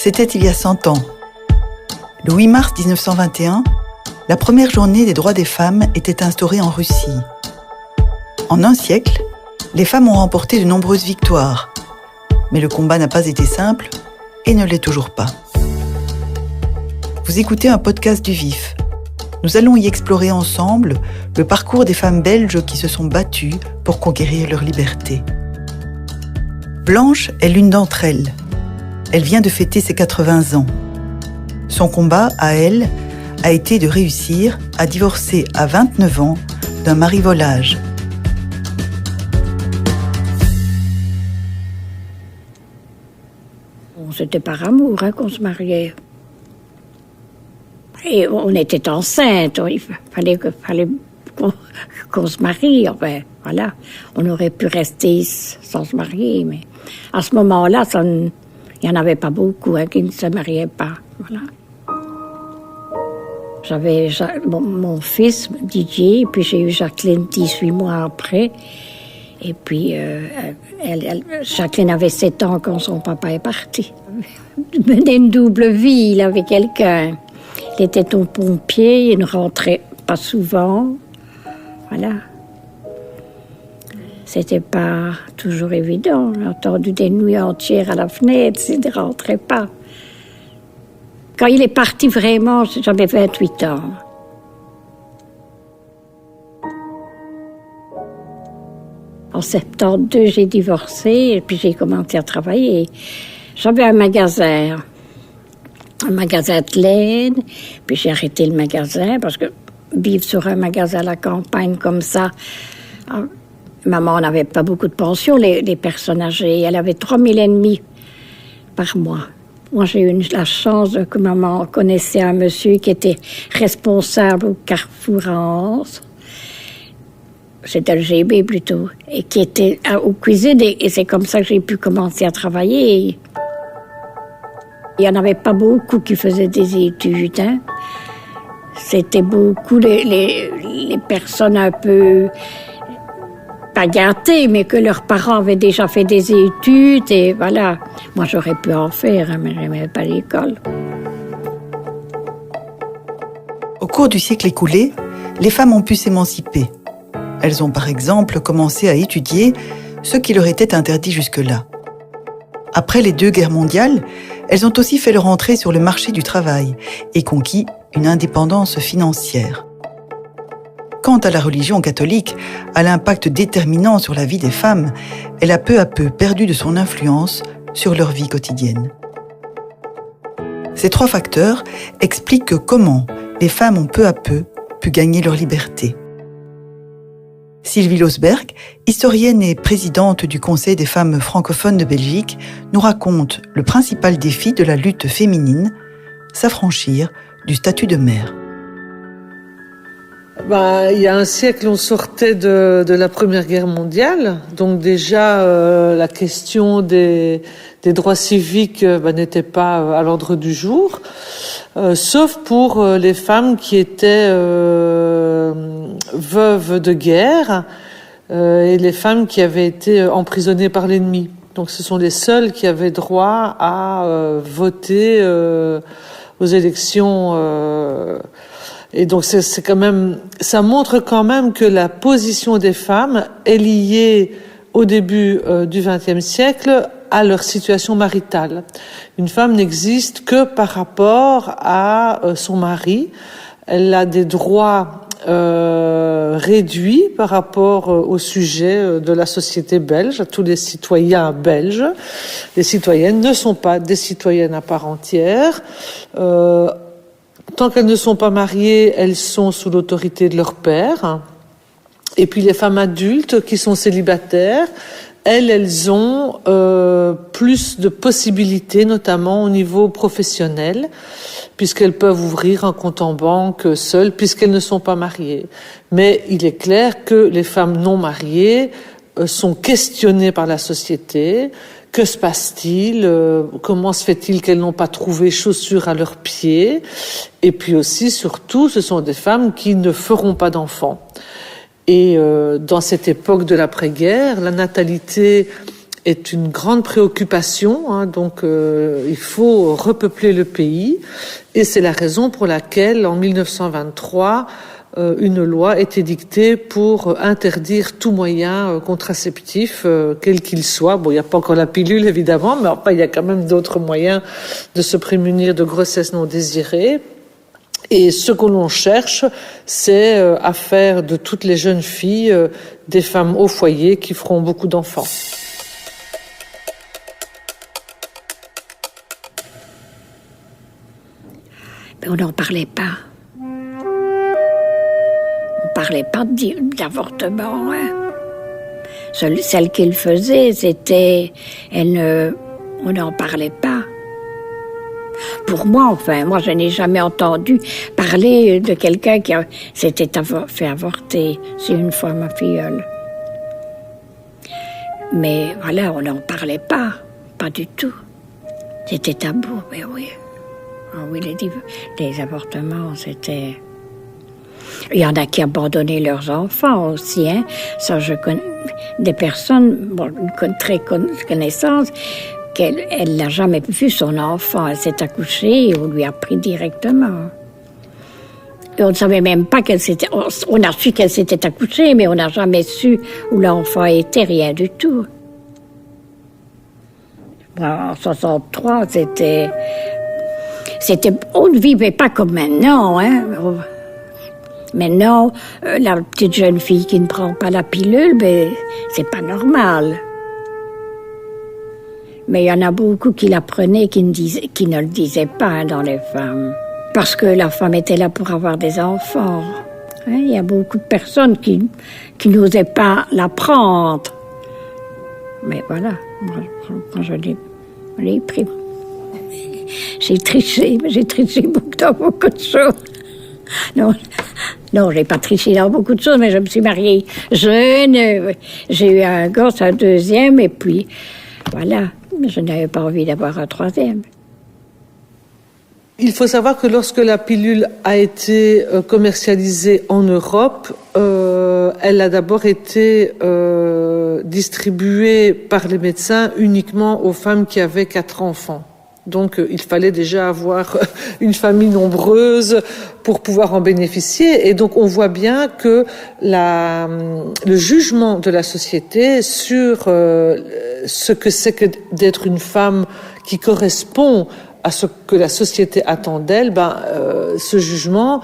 C'était il y a 100 ans. Le 8 mars 1921, la première journée des droits des femmes était instaurée en Russie. En un siècle, les femmes ont remporté de nombreuses victoires. Mais le combat n'a pas été simple et ne l'est toujours pas. Vous écoutez un podcast du Vif. Nous allons y explorer ensemble le parcours des femmes belges qui se sont battues pour conquérir leur liberté. Blanche est l'une d'entre elles. Elle vient de fêter ses 80 ans. Son combat, à elle, a été de réussir à divorcer à 29 ans d'un mari volage. C'était par amour qu'on se mariait. Et on était enceinte, il fallait qu'on se marie. Enfin, voilà. On aurait pu rester sans se marier, mais à ce moment-là, il n'y en avait pas beaucoup qui ne se mariaient pas. Voilà. J'avais mon fils, Didier, puis j'ai eu Jacqueline 18 mois après. Et puis, Jacqueline avait 7 ans quand son papa est parti. Il menait une double vie, il avait quelqu'un. Il était au pompier, il ne rentrait pas souvent. Voilà. C'était pas toujours évident. J'ai entendu des nuits entières à la fenêtre, il ne rentrait pas. Quand il est parti vraiment, j'avais 28 ans. En 72, j'ai divorcé et puis j'ai commencé à travailler. J'avais un magasin de laine, puis j'ai arrêté le magasin parce que vivre sur un magasin à la campagne comme ça, maman n'avait pas beaucoup de pension, les personnes âgées, elle avait 3 500 par mois. Moi, j'ai eu la chance que maman connaissait un monsieur qui était responsable au Carrefour Anse. C'était le GB plutôt, et qui était aux cuisines, et c'est comme ça que j'ai pu commencer à travailler. Il n'y en avait pas beaucoup qui faisaient des études. Hein. C'était beaucoup les personnes un peu, pas gâtées, mais que leurs parents avaient déjà fait des études, et voilà. Moi, j'aurais pu en faire, mais je n'aimais pas l'école. Au cours du siècle écoulé, les femmes ont pu s'émanciper. Elles ont par exemple commencé à étudier ce qui leur était interdit jusque-là. Après les 2 guerres mondiales, elles ont aussi fait leur entrée sur le marché du travail et conquis une indépendance financière. Quant à la religion catholique, à l'impact déterminant sur la vie des femmes, elle a peu à peu perdu de son influence sur leur vie quotidienne. Ces 3 facteurs expliquent comment les femmes ont peu à peu pu gagner leur liberté. Sylvie Losberg, historienne et présidente du Conseil des femmes francophones de Belgique, nous raconte le principal défi de la lutte féminine, s'affranchir du statut de mère. Il y a un siècle, on sortait de la Première Guerre mondiale, donc déjà la question des droits civiques n'était pas à l'ordre du jour, sauf pour les femmes qui étaient veuves de guerre et les femmes qui avaient été emprisonnées par l'ennemi. Donc ce sont les seules qui avaient droit à voter aux élections. Et donc c'est quand même, ça montre quand même que la position des femmes est liée au début du XXe siècle à leur situation maritale. Une femme n'existe que par rapport à son mari. Elle a des droits réduits par rapport au sujet de la société belge, à tous les citoyens belges. Les citoyennes ne sont pas des citoyennes à part entière. Tant qu'elles ne sont pas mariées, elles sont sous l'autorité de leur père. Et puis les femmes adultes qui sont célibataires, elles ont plus de possibilités, notamment au niveau professionnel, puisqu'elles peuvent ouvrir un compte en banque seules, puisqu'elles ne sont pas mariées. Mais il est clair que les femmes non mariées sont questionnées par la société. Que se passe-t-il ? Comment se fait-il qu'elles n'ont pas trouvé chaussures à leurs pieds ? Et puis aussi, surtout, ce sont des femmes qui ne feront pas d'enfants. Et dans cette époque de l'après-guerre, la natalité est une grande préoccupation, hein, donc il faut repeupler le pays, et c'est la raison pour laquelle en 1923 une loi est édictée pour interdire tout moyen contraceptif, quel qu'il soit. Bon, il n'y a pas encore la pilule évidemment, mais enfin il y a quand même d'autres moyens de se prémunir de grossesses non désirées. Et ce que l'on cherche, c'est à faire de toutes les jeunes filles des femmes au foyer qui feront beaucoup d'enfants. Mais on n'en parlait pas. On parlait pas d'avortement. Hein. Celle qu'il faisait, c'était... on n'en parlait pas. Pour moi, enfin, moi je n'ai jamais entendu parler de quelqu'un qui s'était fait avorter. C'est une fois ma filleule. Mais voilà, on n'en parlait pas du tout. C'était tabou, mais oui. Ah oui, les avortements, c'était... Il y en a qui abandonnaient leurs enfants aussi, hein. Ça, je connais des personnes, bon, très connaissance, qu'elle n'a jamais vu son enfant. Elle s'est accouchée et on lui a pris directement. Et on ne savait même pas qu'elle s'était... On a su qu'elle s'était accouchée, mais on n'a jamais su où l'enfant était, rien du tout. Bon, en 63, on ne vivait pas comme maintenant, hein. Maintenant, la petite jeune fille qui ne prend pas la pilule, ben, c'est pas normal. Mais il y en a beaucoup qui la prenaient, qui ne le disaient pas, hein, dans les femmes. Parce que la femme était là pour avoir des enfants. Hein, il y a beaucoup de personnes qui n'osaient pas la prendre. Mais voilà, moi je l'ai pris. J'ai triché dans beaucoup de choses. Non, j'ai pas triché dans beaucoup de choses, mais je me suis mariée jeune. J'ai eu un gosse, un deuxième, et puis voilà. Je n'avais pas envie d'avoir un troisième. Il faut savoir que lorsque la pilule a été commercialisée en Europe, elle a d'abord été distribuée par les médecins uniquement aux femmes qui avaient 4 enfants. Donc il fallait déjà avoir une famille nombreuse pour pouvoir en bénéficier. Et donc on voit bien que le jugement de la société sur ce que c'est que d'être une femme qui correspond à ce que la société attend d'elle, ce jugement,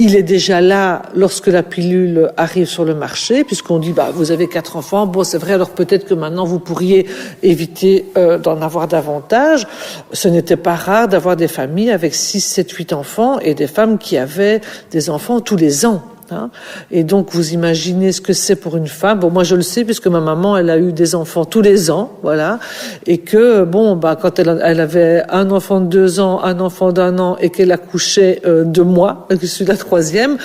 il est déjà là lorsque la pilule arrive sur le marché, puisqu'on dit, vous avez 4 enfants, bon, c'est vrai, alors peut-être que maintenant vous pourriez éviter d'en avoir davantage. Ce n'était pas rare d'avoir des familles avec 6, 7, 8 enfants et des femmes qui avaient des enfants tous les ans. Hein. Et donc, vous imaginez ce que c'est pour une femme. Bon, moi, je le sais, puisque ma maman, elle a eu des enfants tous les ans, voilà. Et que, quand elle avait un enfant de 2 ans, un enfant d'1 an, et qu'elle accouchait de moi, je suis la 3e,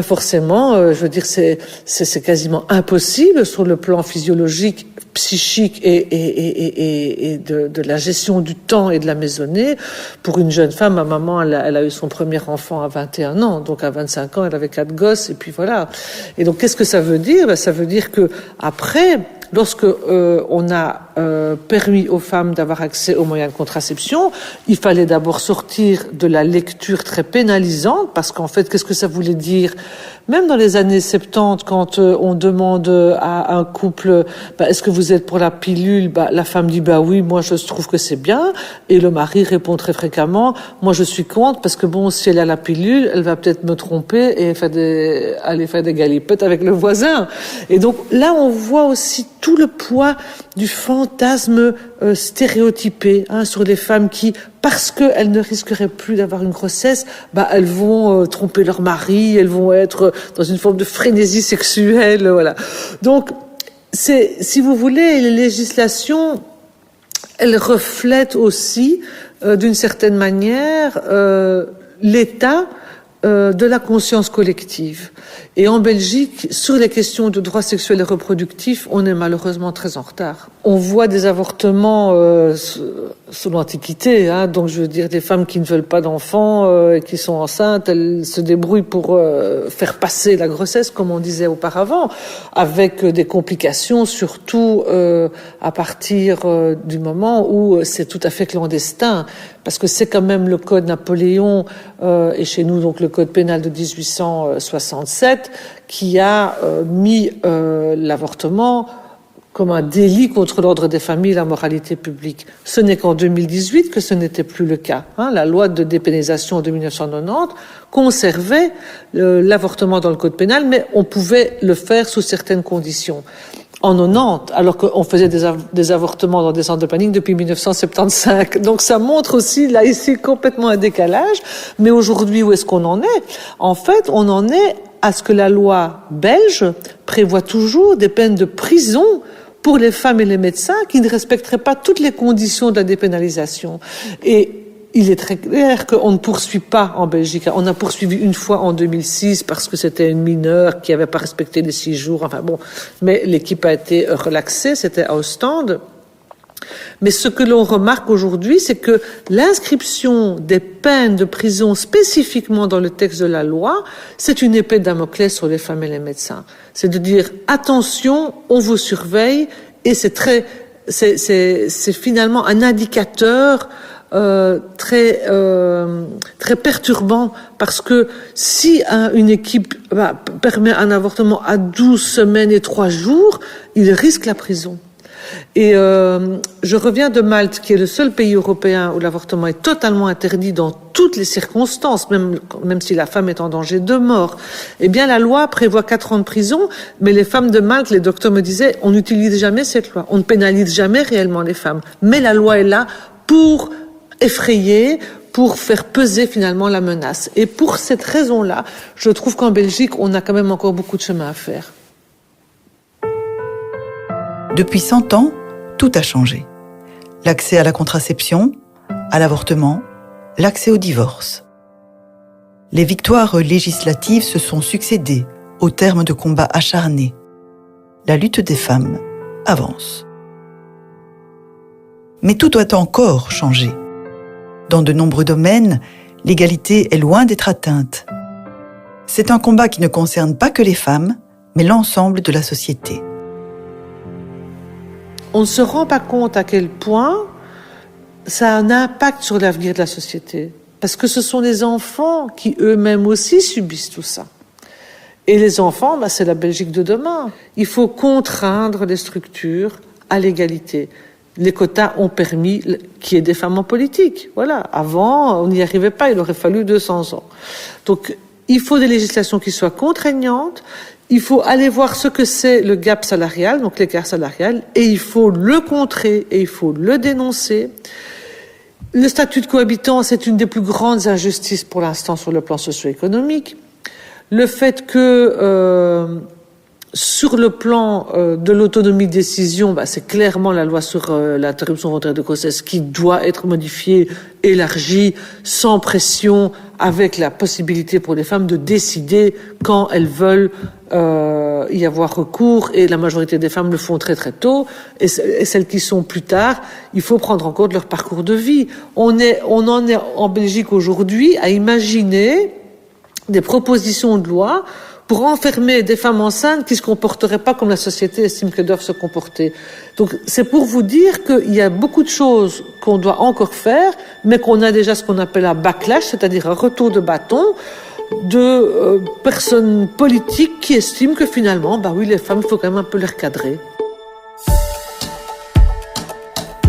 forcément, je veux dire, c'est quasiment impossible sur le plan physiologique, psychique et de la gestion du temps et de la maisonnée. Pour une jeune femme, ma maman, elle a eu son premier enfant à 21 ans, donc à 25 ans, elle avait 4 gosses, et puis voilà. Et donc, qu'est-ce que ça veut dire? Ça veut dire que après, lorsque on a permis aux femmes d'avoir accès aux moyens de contraception, il fallait d'abord sortir de la lecture très pénalisante, parce qu'en fait, qu'est-ce que ça voulait dire? Même dans les années 70, quand on demande à un couple, est-ce que vous êtes pour la pilule? La femme dit, oui, moi je trouve que c'est bien. Et le mari répond très fréquemment, moi je suis contre, parce que si elle a la pilule, elle va peut-être me tromper et aller faire des galipettes avec le voisin. Et donc là, on voit aussi tout le poids du fantasme stéréotypé sur les femmes qui, parce qu'elles ne risqueraient plus d'avoir une grossesse, elles vont tromper leur mari, elles vont être dans une forme de frénésie sexuelle, voilà. Donc, si vous voulez, les législations, elles reflètent aussi, d'une certaine manière, l'état de la conscience collective. Et en Belgique, sur les questions de droits sexuels et reproductifs, on est malheureusement très en retard. on voit des avortements sous l'Antiquité, donc je veux dire des femmes qui ne veulent pas d'enfants et qui sont enceintes, elles se débrouillent pour faire passer la grossesse, comme on disait auparavant, avec des complications, surtout à partir du moment où c'est tout à fait clandestin, parce que c'est quand même le code Napoléon et chez nous donc le code pénal de 1867 qui a mis l'avortement comme un délit contre l'ordre des familles et la moralité publique. Ce n'est qu'en 2018 que ce n'était plus le cas. La loi de dépénalisation de 1990 conservait l'avortement dans le code pénal, mais on pouvait le faire sous certaines conditions. En 90, alors qu'on faisait des avortements dans des centres de planning depuis 1975. Donc ça montre aussi, là, ici, complètement un décalage. Mais aujourd'hui, où est-ce qu'on en est? En fait, on en est à ce que la loi belge prévoit toujours des peines de prison pour les femmes et les médecins qui ne respecteraient pas toutes les conditions de la dépénalisation. Et il est très clair qu'on ne poursuit pas en Belgique. On a poursuivi une fois en 2006 parce que c'était une mineure qui n'avait pas respecté les 6 jours. Enfin bon, mais l'équipe a été relaxée, c'était à Ostende. Mais ce que l'on remarque aujourd'hui, c'est que l'inscription des peines de prison spécifiquement dans le texte de la loi, c'est une épée de Damoclès sur les femmes et les médecins. C'est de dire attention, on vous surveille, et c'est finalement un indicateur très perturbant, parce que si une équipe permet un avortement à 12 semaines et 3 jours, il risque la prison. Et je reviens de Malte, qui est le seul pays européen où l'avortement est totalement interdit dans toutes les circonstances, même si la femme est en danger de mort. Eh bien, la loi prévoit 4 ans de prison, mais les femmes de Malte, les docteurs me disaient, on n'utilise jamais cette loi, on ne pénalise jamais réellement les femmes. Mais la loi est là pour effrayer, pour faire peser finalement la menace. Et pour cette raison-là, je trouve qu'en Belgique, on a quand même encore beaucoup de chemin à faire. Depuis 100 ans, tout a changé. L'accès à la contraception, à l'avortement, l'accès au divorce. Les victoires législatives se sont succédées au terme de combats acharnés. La lutte des femmes avance. Mais tout doit encore changer. Dans de nombreux domaines, l'égalité est loin d'être atteinte. C'est un combat qui ne concerne pas que les femmes, mais l'ensemble de la société. On ne se rend pas compte à quel point ça a un impact sur l'avenir de la société. Parce que ce sont les enfants qui eux-mêmes aussi subissent tout ça. Et les enfants, c'est la Belgique de demain. Il faut contraindre les structures à l'égalité. Les quotas ont permis qu'il y ait des femmes en politique. Voilà. Avant, on n'y arrivait pas, il aurait fallu 200 ans. Donc, il faut des législations qui soient contraignantes. Il faut aller voir ce que c'est le gap salarial, donc l'écart salarial, et il faut le contrer et il faut le dénoncer. Le statut de cohabitant, c'est une des plus grandes injustices pour l'instant sur le plan socio-économique. Le fait que sur le plan de l'autonomie de décision, c'est clairement la loi sur l'interruption volontaire de grossesse qui doit être modifiée, élargie, sans pression, avec la possibilité pour les femmes de décider quand elles veulent y avoir recours, et la majorité des femmes le font très très tôt, et celles qui sont plus tard, il faut prendre en compte leur parcours de vie. On en est en Belgique aujourd'hui à imaginer des propositions de loi pour enfermer des femmes enceintes qui ne se comporteraient pas comme la société estime qu'elles doivent se comporter. Donc c'est pour vous dire qu'il y a beaucoup de choses qu'on doit encore faire, mais qu'on a déjà ce qu'on appelle un backlash, c'est-à-dire un retour de bâton de personnes politiques qui estiment que finalement, oui, les femmes, il faut quand même un peu les recadrer.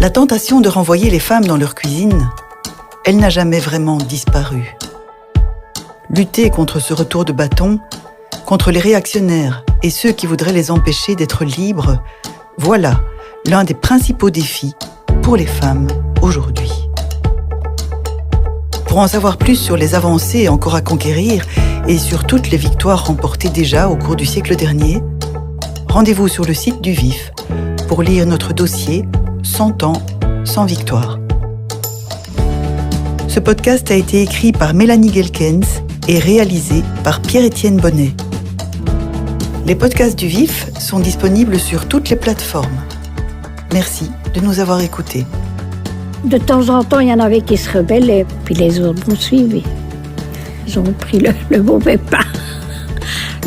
La tentation de renvoyer les femmes dans leur cuisine, elle n'a jamais vraiment disparu. Lutter contre ce retour de bâton, contre les réactionnaires et ceux qui voudraient les empêcher d'être libres, voilà l'un des principaux défis pour les femmes aujourd'hui. Pour en savoir plus sur les avancées encore à conquérir et sur toutes les victoires remportées déjà au cours du siècle dernier, rendez-vous sur le site du VIF pour lire notre dossier 100 ans sans victoire. Ce podcast a été écrit par Mélanie Gelkens et réalisé par Pierre-Étienne Bonnet. Les podcasts du VIF sont disponibles sur toutes les plateformes. Merci de nous avoir écoutés. De temps en temps, il y en avait qui se rebellaient, puis les autres m'ont suivi. Ils ont pris le mauvais pas.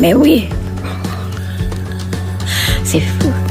Mais oui, c'est fou.